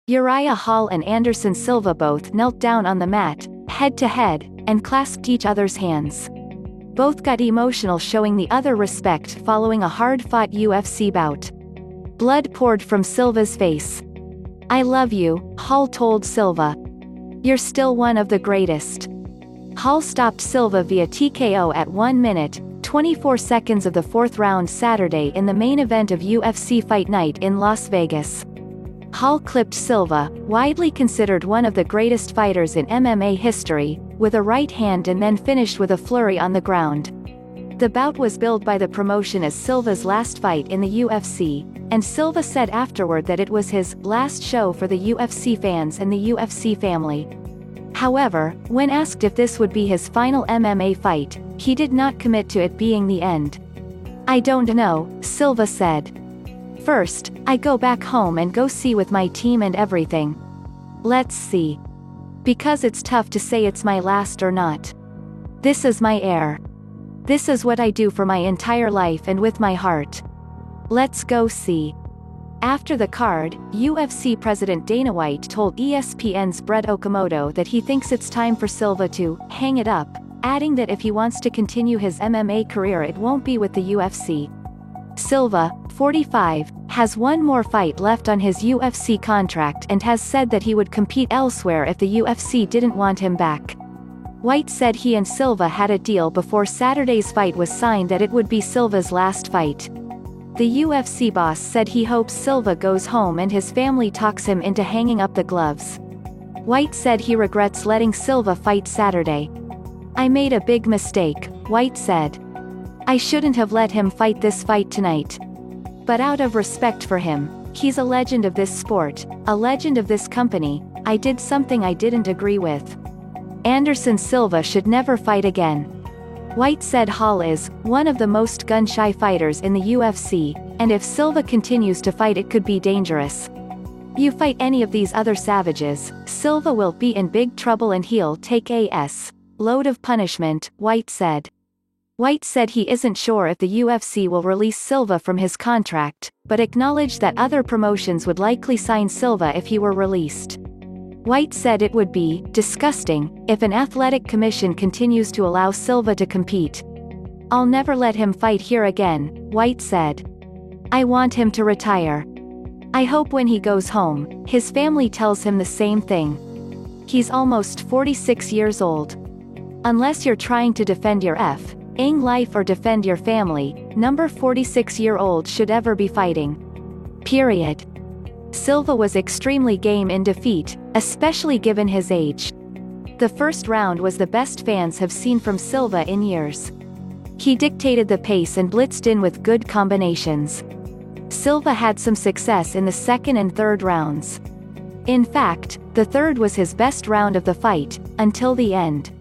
Uriah Hall and Anderson Silva both knelt down on the mat, head to head, and clasped each other's hands. Both got emotional, showing the other respect following a hard-fought UFC bout. Blood poured from Silva's face. "I love you," Hall told Silva. "You're still one of the greatest." Hall stopped Silva via TKO at 1 minute, 24 seconds of the fourth round Saturday in the main event of UFC Fight Night in Las Vegas. Hall clipped Silva, widely considered one of the greatest fighters in MMA history, with a right hand and then finished with a flurry on the ground. The bout was billed by the promotion as Silva's last fight in the UFC, and Silva said afterward that it was his last show for the UFC fans and the UFC family. However, when asked if this would be his final MMA fight, he did not commit to it being the end. "I don't know," Silva said. "First, I go back home and go see with my team and everything. Let's see. Because it's tough to say it's my last or not. This is my air. This is what I do for my entire life and with my heart. Let's go see." After the card, UFC President Dana White told ESPN's Brett Okamoto that he thinks it's time for Silva to hang it up, adding that if he wants to continue his MMA career it won't be with the UFC. Silva, 45, has one more fight left on his UFC contract and has said that he would compete elsewhere if the UFC didn't want him back. White said he and Silva had a deal before Saturday's fight was signed that it would be Silva's last fight. The UFC boss said he hopes Silva goes home and his family talks him into hanging up the gloves. White said he regrets letting Silva fight Saturday. "I made a big mistake," White said. "I shouldn't have let him fight this fight tonight. But out of respect for him, he's a legend of this sport, a legend of this company, I did something I didn't agree with. Anderson Silva should never fight again." White said Hall is one of the most gun-shy fighters in the UFC, and if Silva continues to fight it could be dangerous. "You fight any of these other savages, Silva will be in big trouble and he'll take a load of punishment," White said. White said he isn't sure if the UFC will release Silva from his contract, but acknowledged that other promotions would likely sign Silva if he were released. White said it would be disgusting if an athletic commission continues to allow Silva to compete. "I'll never let him fight here again," White said. "I want him to retire. I hope when he goes home, his family tells him the same thing. He's almost 46 years old. Unless you're trying to defend your ing life or defend your family, number 46-year-old should ever be fighting. Period." Silva was extremely game in defeat, especially given his age. The first round was the best fans have seen from Silva in years. He dictated the pace and blitzed in with good combinations. Silva had some success in the second and third rounds. In fact, the third was his best round of the fight, until the end.